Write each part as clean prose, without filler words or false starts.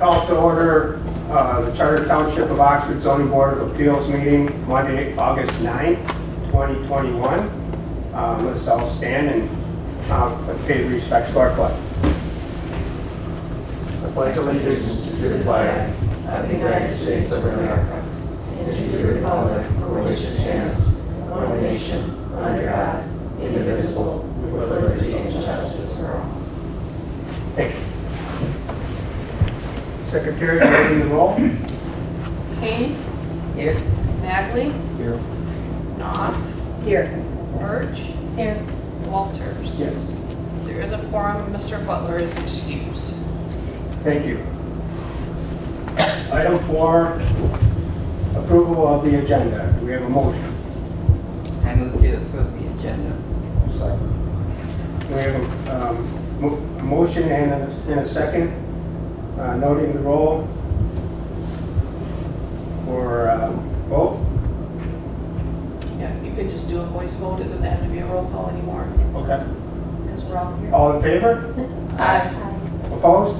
Call to order the Charter Township of Oxford Zoning Board of Appeals meeting Monday, August 9th, 2021. Let's all stand and pay respects to our flag. I pledge allegiance to the flag of the United States of America and to the republic for which it stands, one nation, under God, indivisible, with liberty and justice for all. Thank you. Secretary, reading the roll. Kane. Here. Magley. Here. Knopf. Here. Birch. Here. Walters. Yes. There is a quorum. Mr. Butler is excused. Thank you. Item 4, approval of the agenda. Do we have a motion? I move to approve the agenda. We have a motion and a second, noting the roll for vote. Yeah, you could just do a voice vote. It doesn't have to be a roll call anymore Okay. because we're all here. All in favor? Aye. Opposed?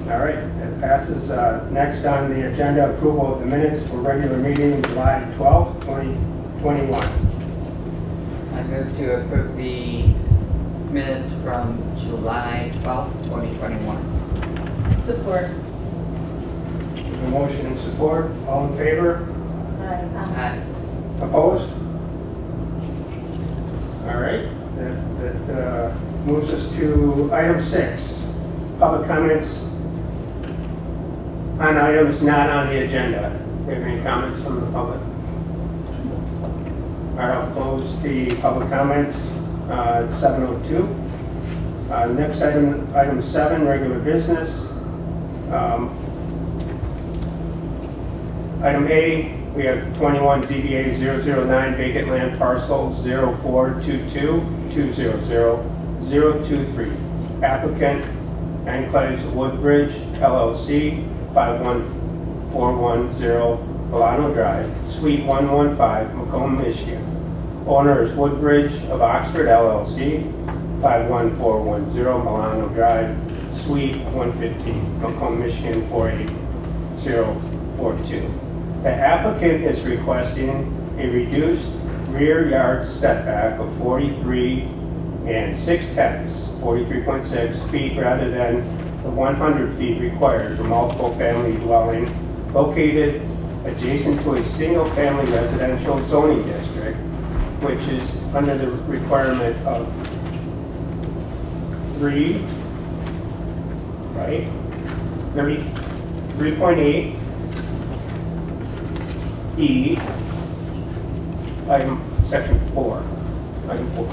All right, that passes. Next on the agenda, approval of the minutes for regular meeting July 12th, 2021. I move to approve the minutes from July 12th, 2021. Support. With a motion and support, all in favor? Aye. Opposed? All right, that moves us to item 6, public comments on items not on the agenda. Do you have any comments from the public? All right, I'll close the public comments at 7:02. Next item 7, regular business. Item A, we have 21 ZBA 009 vacant land parcel 0422200023. Applicant Enclaves Woodbridge LLC, 51410 Milano Drive, Suite 115, Macomb, Michigan. Owner is Woodbridge of Oxford LLC, 51410 Milano Drive, Suite 115, Macomb, Michigan 48042. The applicant is requesting a reduced rear yard setback of 43 43.6 feet rather than the 100 feet required for multiple family dwelling located adjacent to a single family residential zoning district, which is under the requirement of 3.8 E, section 4, item 4.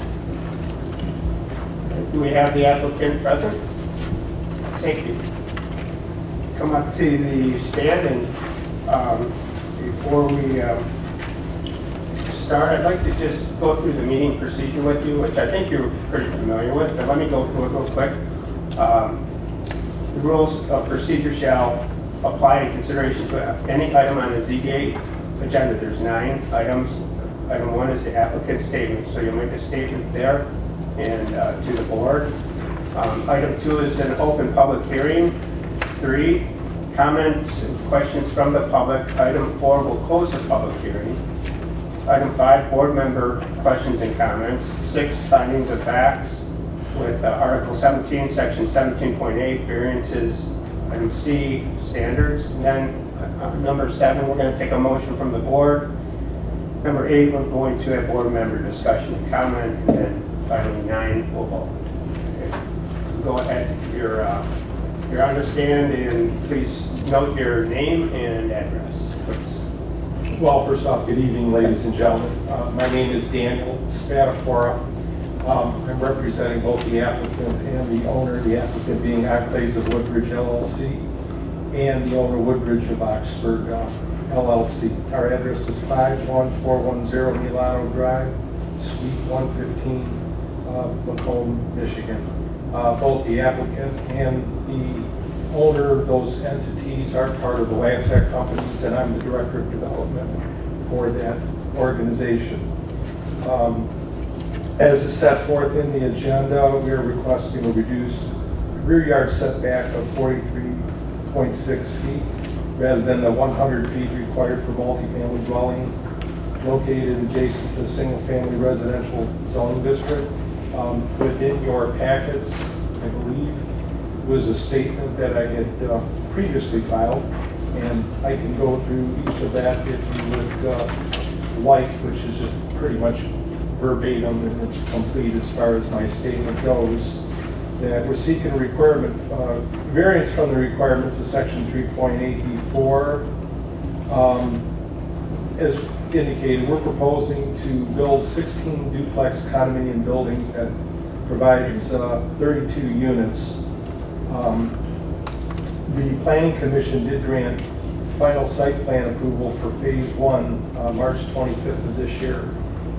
Do we have the applicant present? Thank you. Come up to the stand, and before we start, I'd like to just go through the meeting procedure with you, which I think you're pretty familiar with, but let me go through it real quick. The rules of procedure shall apply in consideration to any item on the ZBA agenda. There's 9 items. Item 1 is the applicant's statement, so you'll make a statement there and to the board. Item 2 is an open public hearing. 3, comments and questions from the public. Item 4 will close the public hearing. Item 5, board member questions and comments. 6, findings of facts with Article 17, Section 17.8, variances. Item C, standards. And then number 7, we're going to take a motion from the board. Number 8, we're going to have board member discussion and comment. And then finally 9, we'll vote. Okay. Go ahead, you're on the stand, and please note your name and address, please. Well, first off, good evening, ladies and gentlemen. My name is Daniel Spadafora. I'm representing both the applicant and the owner, the applicant being Enclaves of Woodbridge LLC, and the owner Woodbridge of Oxford LLC. Our address is 51410 Milano Drive, Suite 115, Macomb, Michigan. Both the applicant and the owner of those entities are part of the Landsec companies, and I'm the director of development for that organization. As is set forth in the agenda, we are requesting a reduced rear yard setback of 43 37.6 feet, rather than the 100 feet required for multifamily dwelling located adjacent to the single-family residential zoning district. Within your packets, I believe, was a statement that I had previously filed, and I can go through each of that if you would like, which is just pretty much verbatim, and it's complete as far as my statement goes. That we're seeking a requirement, variance from the requirements of section 3.8B4. As indicated, we're proposing to build 16 duplex condominium buildings that provides 32 units. The Planning Commission did grant final site plan approval for phase 1 March 25th of this year.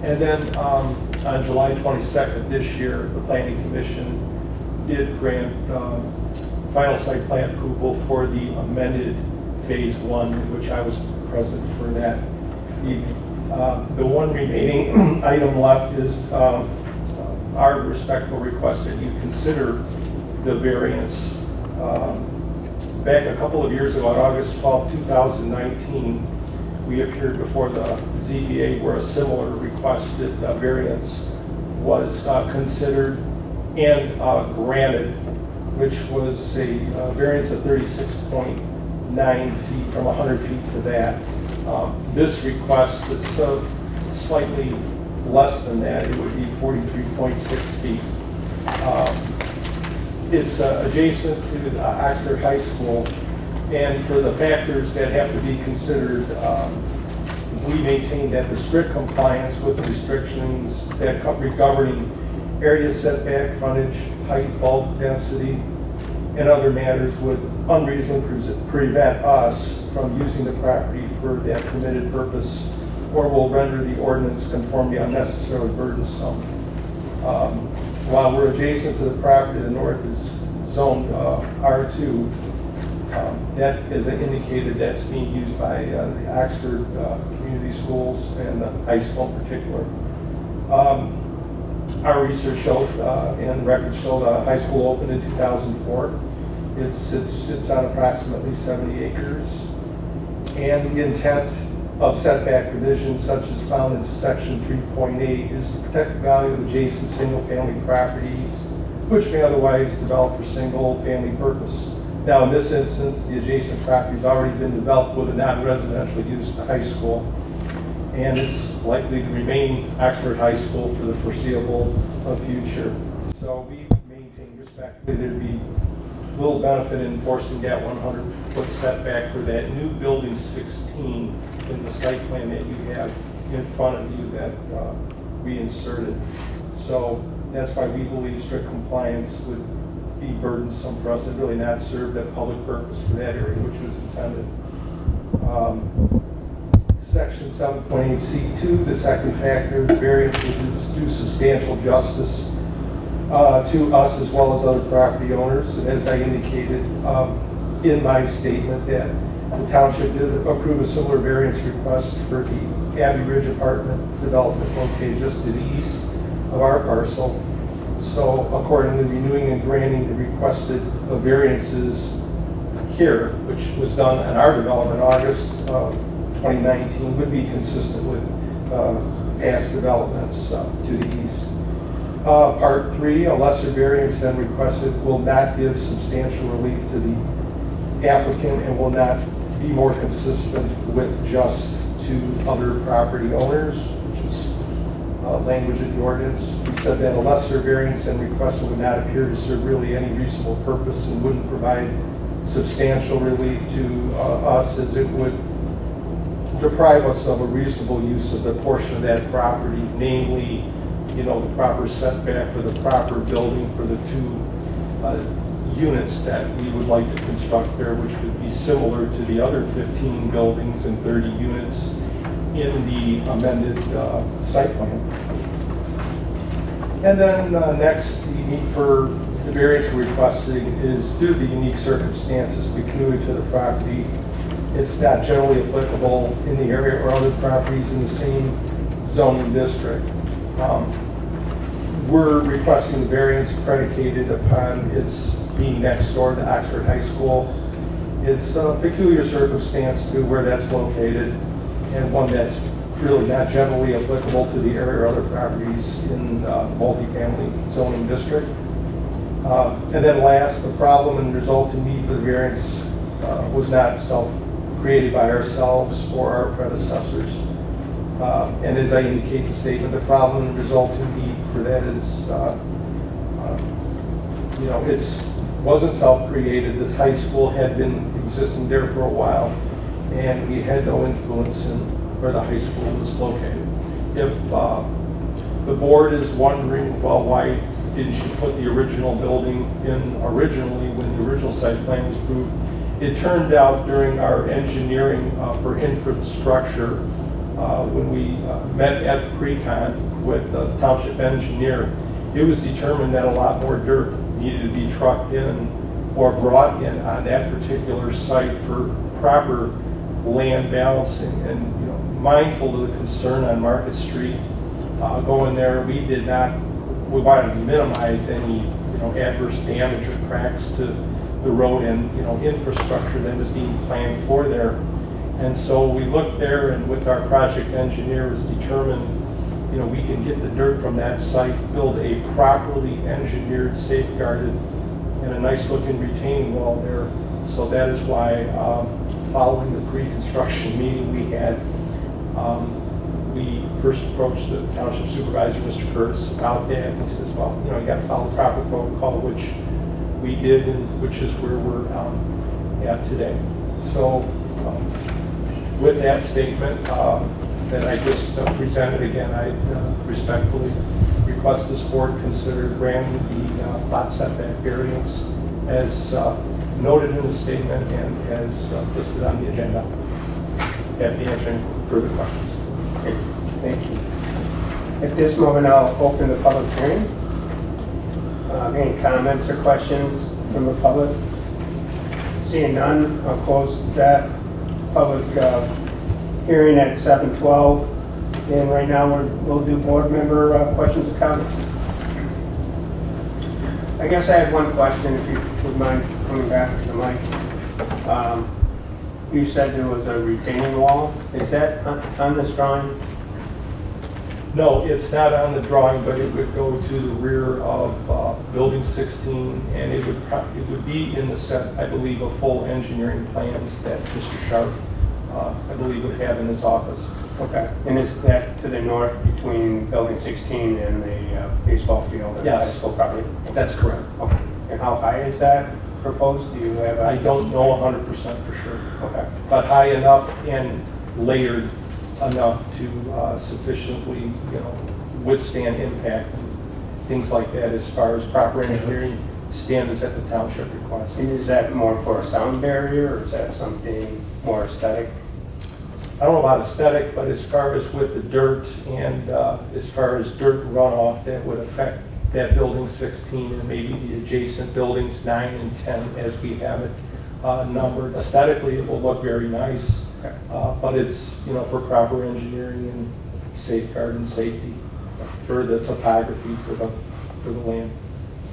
And then on July 22nd this year, the Planning Commission did grant final site plan approval for the amended phase 1, in which I was present for that evening. The one remaining item left is our respectful request that you consider the variance. Back a couple of years ago, on August 12, 2019, we appeared before the ZBA where a similar requested variance was considered and granted, which was a variance of 36.9 feet from 100 feet to that. This request, it's slightly less than that. It would be 43.6 feet. It's adjacent to the Oxford High School, and for the factors that have to be considered, we maintain that the strict compliance with the restrictions that governing area setback, frontage, height, bulk, density, and other matters would unreasonably prevent us from using the property for that permitted purpose, or will render the ordinance conformity unnecessarily burdensome. While we're adjacent to the property, the north is zoned R2. That is indicated that's being used by the Oxford community schools and the high school in particular. Our research showed and records show the high school opened in 2004. It sits on approximately 70 acres. And the intent of setback provisions such as found in section 3.8 is to protect the value of adjacent single-family properties which may otherwise develop for single-family purpose. Now, in this instance, the adjacent property has already been developed with a non-residential use, the high school, and it's likely to remain Oxford High School for the foreseeable future. So we maintain respectfully there'd be little benefit in enforcing that 100-foot setback for that new building 16 in the site plan that you have in front of you that we inserted. So that's why we believe strict compliance would be burdensome for us and really not serve that public purpose for that area, which was intended. Section 7.8C2, the second factor, the variance would do substantial justice to us as well as other property owners. And as I indicated in my statement, that the township did approve a similar variance request for the Abbey Ridge apartment development located just to the east of our parcel. So accordingly, renewing and granting the requested variances here, which was done in our development in August 2019, would be consistent with past developments to the east. Part 3, a lesser variance than requested will not give substantial relief to the applicant and will not be more consistent with just to other property owners, which is language in the ordinance. We said that a lesser variance than requested would not appear to serve really any reasonable purpose and wouldn't provide substantial relief to us, as it would deprive us of a reasonable use of the portion of that property, namely, the proper setback for the proper building for the 2 units that we would like to construct there, which would be similar to the other 15 buildings and 30 units in the amended site plan. And then next, the need for the variance we're requesting is due to the unique circumstances peculiar to the property. It's not generally applicable in the area or other properties in the same zoning district. We're requesting the variance predicated upon its being next door to Oxford High School. It's a peculiar circumstance to where that's located, and one that's really not generally applicable to the area or other properties in multifamily zoning district. And then last, the problem and resulting need for the variance was not created by ourselves or our predecessors. And as I indicate in the statement, the problem and resulting need for that is, wasn't self-created. This high school had been existing there for a while, and we had no influence in where the high school was located. If the board is wondering, well, why didn't you put the original building in originally when the original site plan was approved? It turned out during our engineering for infrastructure, when we met at the pre-con with the township engineer, it was determined that a lot more dirt needed to be trucked in or brought in on that particular site for proper land balancing. And mindful of the concern on Market Street going there, we wanted to minimize any adverse damage or cracks to the road and infrastructure that was being planned for there. And so we looked there, and with our project engineer, was determined we can get the dirt from that site, build a properly engineered, safeguarded, and a nice looking retaining wall there. So that is why following the pre-construction meeting we had, we first approached the township supervisor, Mr. Curtis, about that. He says, well, you got to follow proper protocol, which we did, and which is where we're at today. So with that statement that I just presented again, I respectfully request this board consider granting the lot setback variance as noted in the statement and as listed on the agenda. Happy answering further questions. Okay, thank you. At this moment, I'll open the public hearing. Any comments or questions from the public? Seeing none, I'll close that public hearing at 7:12. And right now, we'll do board member questions and comments. I guess I had one question, if you would mind coming back to the mic. You said there was a retaining wall. Is that on this drawing? No, it's not on the drawing, but it would go to the rear of building 16, and it would be in the set, I believe, of full engineering plans that Mr. Sharp, I believe, would have in his office. Okay. And is that to the north between building 16 and the baseball field and the high school property? That's correct. Okay. And how high is that proposed? Do you have I don't know 100% for sure. Okay. But high enough and layered enough to sufficiently, withstand impact, things like that, as far as proper engineering standards that the township requires. And is that more for a sound barrier, or is that something more aesthetic? I don't know about aesthetic, but as far as with the dirt and as far as dirt runoff that would affect that building 16 and maybe the adjacent buildings 9 and 10 as we have it numbered. Aesthetically, it will look very nice, but it's for proper engineering and safeguard and safety for the topography for the land.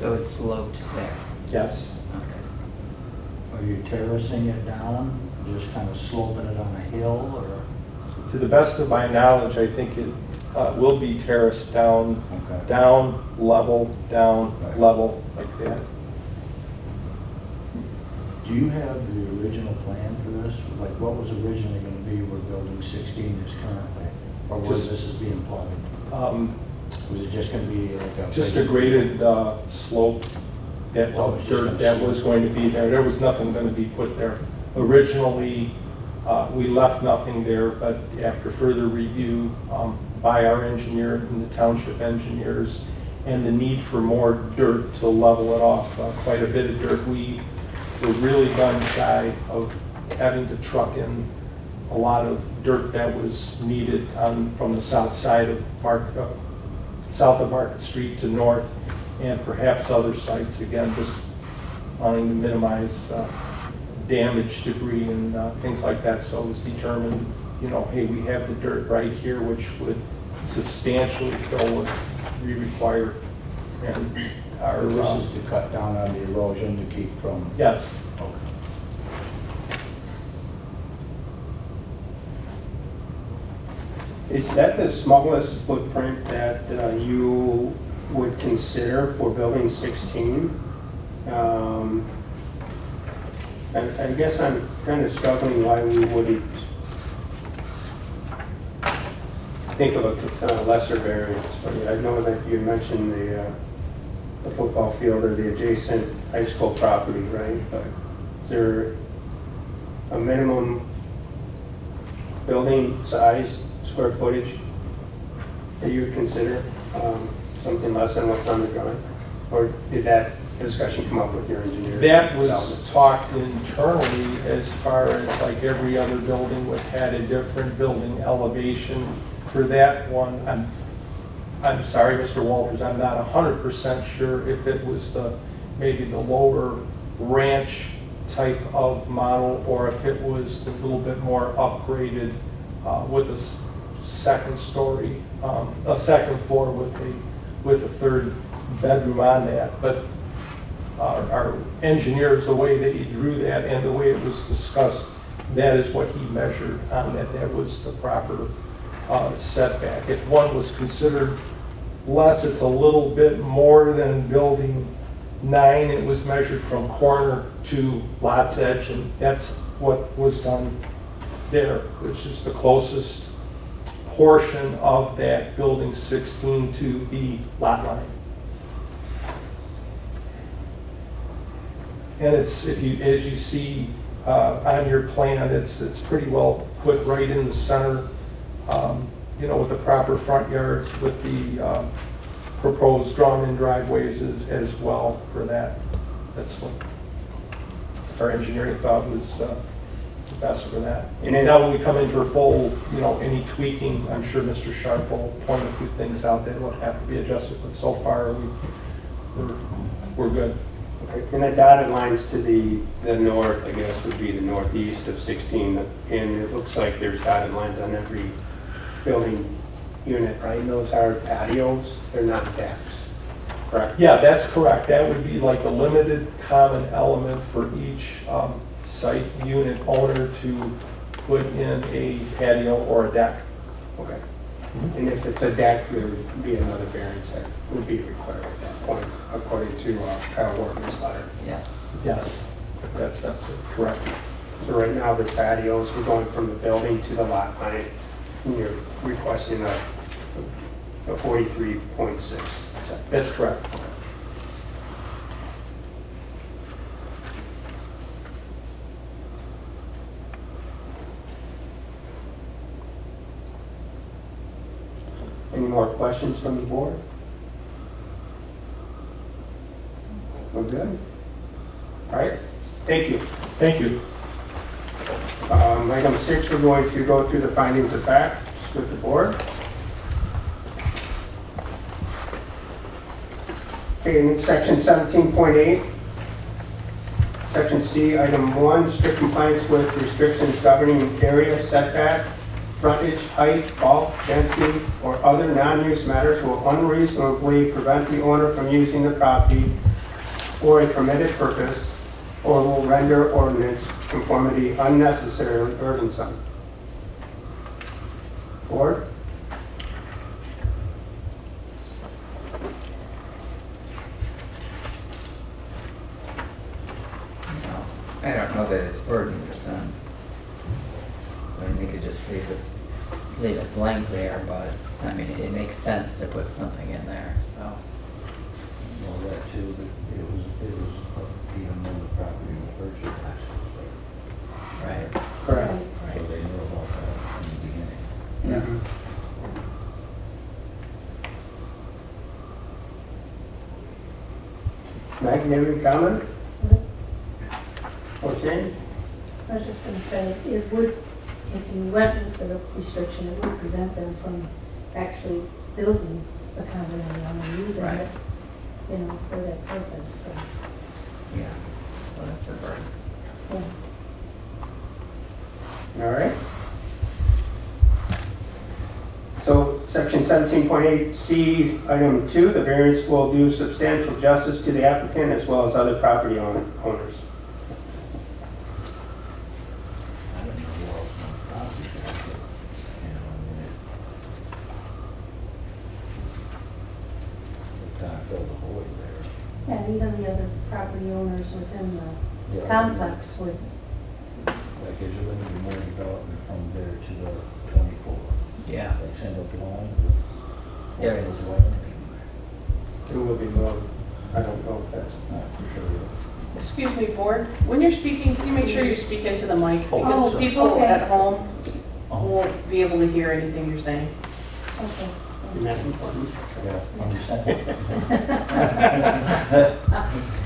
So it's sloped there? Yes. Okay. Are you terracing it down, just kind of sloping it on a hill, or? To the best of my knowledge, I think it will be terraced down, Okay. down, level, like that. Do you have the original plan for this? Like what was originally going to be where building 16 is currently? Or where Just- this is being plotted? Was it just going to be like a... Just a graded slope that Oh, it's just dirt gonna that slope. was going to be there. There was nothing going to be put there. Originally, we left nothing there, but after further review by our engineer and the township engineers and the need for more dirt to level it off, quite a bit of dirt, we were really gun shy of having to truck in a lot of dirt that was needed from the south side of south of Market Street to north, and perhaps other sites, again, just wanting to minimize damage, debris, and things like that. So it was determined, hey, we have the dirt right here, which would substantially fill what we require. And our, This is to cut down on the erosion to keep from... yes. Okay. Is that the smallest footprint that you would consider for building 16? I guess I'm kind of struggling why we wouldn't think of a lesser variance. But I know that you mentioned the football field or the adjacent high school property, right? But is there a minimum building size, square footage that you would consider something less than what's on the drawing? Or did that discussion come up with your engineer? That was talked internally as far as like every other building would had a different building elevation. For that one, I'm sorry, Mr. Walters, I'm not 100% sure if it was maybe the lower ranch type of model or if it was a little bit more upgraded with a second story, a second floor with a third bedroom on that. But our engineers, the way that he drew that and the way it was discussed, that is what he measured on that. That was the proper setback. If one was considered less, it's a little bit more than building 9. It was measured from corner to lot's edge, and that's what was done there, which is the closest portion of that building 16 to the lot line. And it's, as you see on your plan, it's pretty well put right in the center, with the proper front yards, with the proposed drawn-in driveways as well for that. That's what our engineering thought was the best for that. And then now when we come in for full, any tweaking, I'm sure Mr. Sharp will point a few things out that will have to be adjusted, but so far we're good. Okay. And the dotted lines to the north, I guess, would be the northeast of 16, and it looks like there's dotted lines on every building unit, right? And those are patios, they're not decks, correct? Yeah, that's correct. That would be like a limited common element for each site unit owner to put in a patio or a deck. Okay. And if it's a deck, there would be another variance that would be required at that point, according to Kyle Workman's letter. Yes. Yes, that's correct. So right now, the patios, we're going from the building to the lot line, and you're requesting a 43.6 setback. That's correct. Any more questions from the board? We're good? All right, thank you. Thank you. Item 6, we're going to go through the findings of facts with the board. Okay, in section 17.8, section C, item 1, strict compliance with restrictions governing area setback, frontage, height, bulk, density, or other non-use matters will unreasonably prevent the owner from using the property for a permitted purpose or will render ordinance conformity unnecessarily burdensome. Board? No, I don't know that it's burdensome. I think we could just leave it blank there, but, I mean, it makes sense to put something in there, so. Well, that too, but it was even though the property was purchased, Right. Correct. so they knew about that in the beginning. Meg, you have any comment? Or Jane? I was just going to say, it would, if you went with the restriction, it would prevent them from actually building the condominium and using Right. it, for that purpose, so, Yeah, so that's a burden. yeah. All right. So section 17.8C, item 2, the variance will do substantial justice to the applicant as well as other property owners. I don't know who else on the property tax, other property owners within the Yeah. complex would, Like, is there going to be more development from there to the 24? Yeah. Like single line? There is. There will be more. I don't know if that's, Not for sure. Excuse me, board, when you're speaking, can you make sure you speak into the mic? Because Oh, people okay. at home Oh. won't be able to hear anything you're saying. okay. and that's important. Yeah, understand.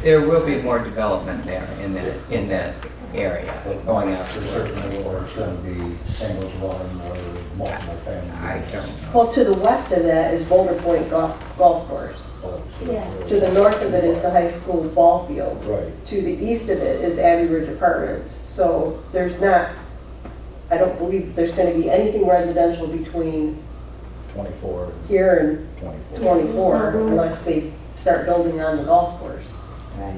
There will be more development there in that area, going out For to certain, or it's going to be single dwelling or multiple family. I don't know. Well, to the west of that is Boulder Point Golf Course. Oh, so- Yeah. To the north of it is the high school ball field. Right. To the east of it is Abbey Ridge Apartments. So there's not, I don't believe there's going to be anything residential between 24, here and 24. 24 unless they start building on the golf course. Right.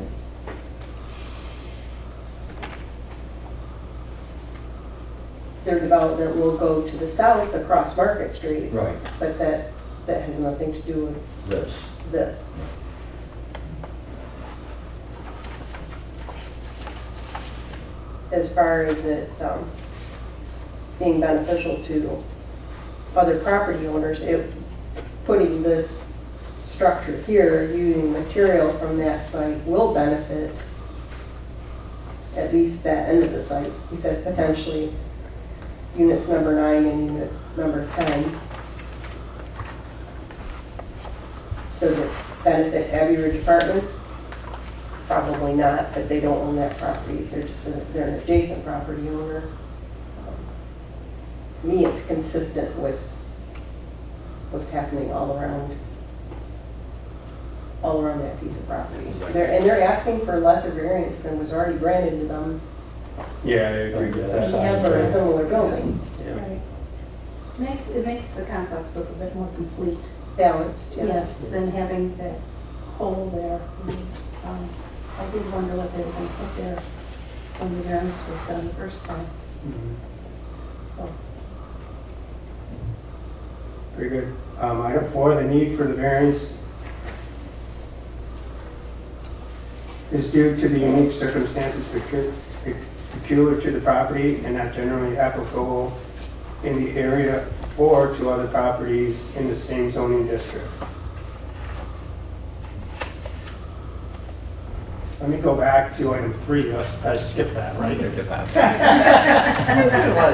Their development will go to the south across Market Street, Right, but that has nothing to do with this. this. As far as it being beneficial to other property owners, putting this structure here, using material from that site will benefit at least that end of the site. He said potentially units number 9 and unit number 10. Does it benefit Abbey Ridge Apartments? Probably not, but they don't own that property. They're an adjacent property owner. To me, it's consistent with what's happening all around that piece of property. They're asking for lesser variance than was already granted to them Yeah, I agree with That's that. for a similar building. Yeah. Right. It makes the complex look a bit more complete, Balanced, yes, yes. than having that hole there. I did wonder what they were going to put there when the variance was done the first time. Mhm. So, Very good. Item 4, the need for the variance is due to the unique circumstances peculiar to the property and not generally applicable in the area or to other properties in the same zoning district. Let me go back to item 3. I skipped that, right? Under development.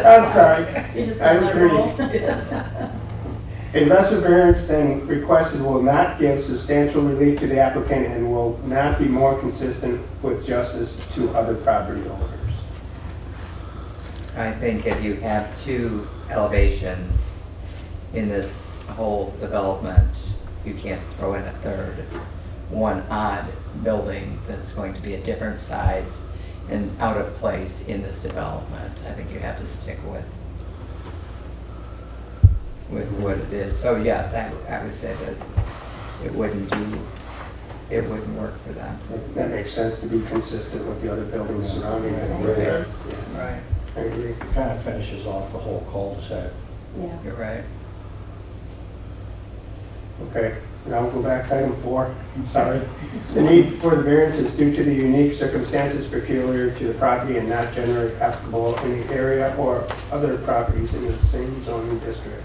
I'm sorry. you just Item let it 3. roll. A lesser variance than requested will not give substantial relief to the applicant and will not be more consistent with justice to other property owners. I think if you have 2 elevations in this whole development, you can't throw in a third, one odd building that's going to be a different size and out of place in this development. I think you have to stick with what it is. So yes, I would say that it wouldn't work for them. That makes sense to be consistent with the other buildings surrounding it. Right. Yeah, Right. I agree. It kind of finishes off the whole cul-de-sac. Yeah. You're right. Okay, now we'll go back to item 4. Sorry. The need for the variance is due to the unique circumstances peculiar to the property and not generally applicable in the area or other properties in the same zoning district.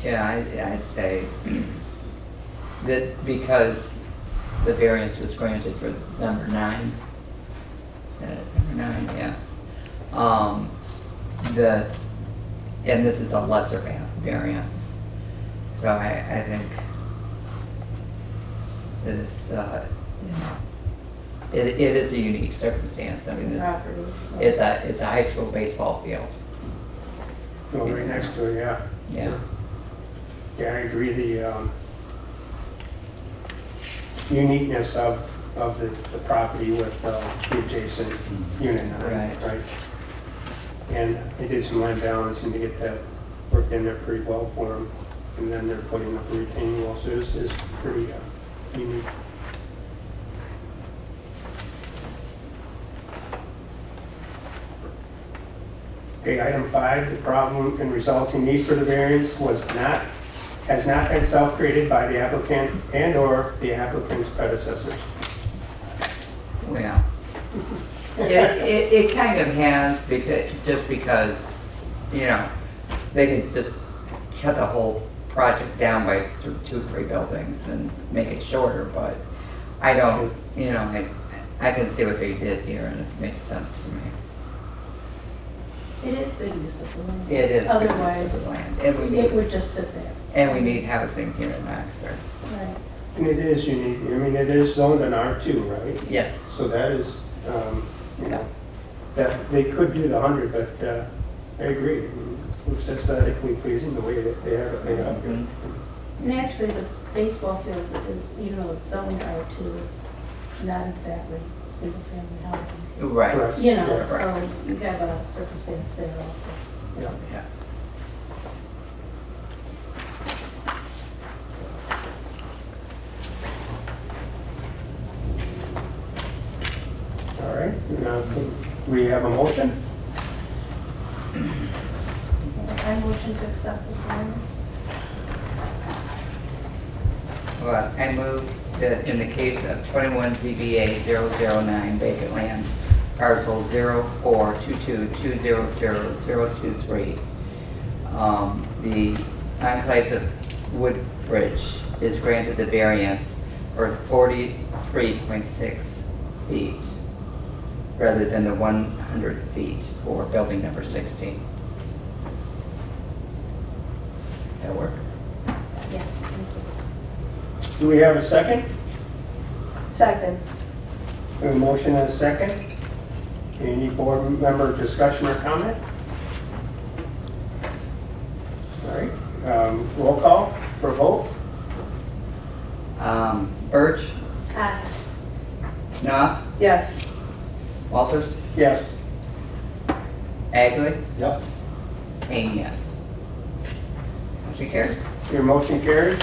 Yeah, I'd say that because the variance was granted for number 9, number 9, yes. And this is a lesser variance. So I think that it is a unique circumstance. I mean, Property. it's a high school baseball field. No, right next to it, yeah. Yeah. Yeah, I agree. The uniqueness of the property with the adjacent unit 9, Right. And they did some land balancing to get that worked in there pretty well for them. And then they're putting up a retaining wall, so it's pretty unique. Okay, item 5, the problem and resulting need for the variance was not has not been self-created by the applicant and/or the applicant's predecessors. Well, it kind of has, just because, you know, they could just cut the whole project down by 2-3 buildings and make it shorter, but I don't, you know, I can see what they did here and it makes sense to me. It is good use of the land. It is good use of Otherwise, the land, and we it need, would just sit there. and we need housing here in Oxford. Right. And it is unique, I mean, it is zoned in R2, right? Yes. So that is, you know, that they could do the 100, but I agree. I mean, it looks aesthetically pleasing the way that they have it laid out here. And actually, the baseball field is, even though it's zoned R2, it's not exactly single-family housing. Right. Correct. You know, Yeah. Right. so you have a circumstance there also. Yeah. Yeah. All right, now, we have a motion? I motion to accept the variance. Well, I move that in the case of 21 ZBA 009 vacant land, parcel 0422200023, the enclaves of Woodbridge is granted the variance for 43.6 feet rather than the 100 feet for building number 16. That work? Yes, thank you. Do we have a second? Second. We have a motion and a second. Any board member discussion or comment? All right, roll call for a vote. Birch, Aye. Knopf, Yes. Walters, Yes. Agley, Yep. Kane, yes. Motion carries. Your motion carries.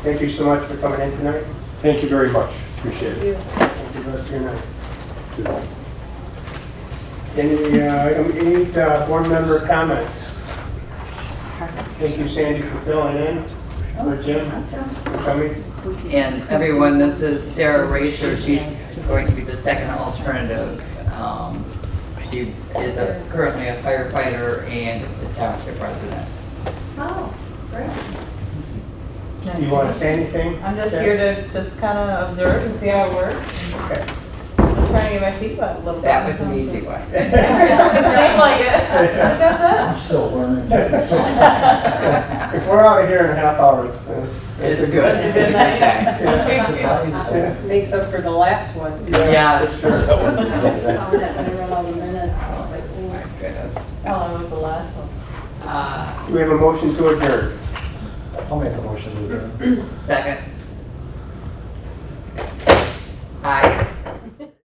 Thank you so much for coming in tonight. Thank you very much. Appreciate it. Thank you the rest of your night. Any board member comments? Thank you, Sandy, for filling in. For Jim, for coming. And everyone, this is Sarah Racer. She's going to be the second alternative. She is currently a firefighter and the township resident. Oh, great. You want to say anything? I'm just here to just kind of observe and see how it works. Okay. Just trying to get my feet wet a little bit. That was an easy one. It seemed like it. That's I'm still learning. If we're out of here in a half hour, it's It's a good. It's a good night. Makes up for the last one. Yeah. for sure. I saw that when I read all the minutes, I was like, Oh my oh. goodness. Oh, it was the last one. Do we have a motion to adjourn? I'll make a motion to adjourn. Second.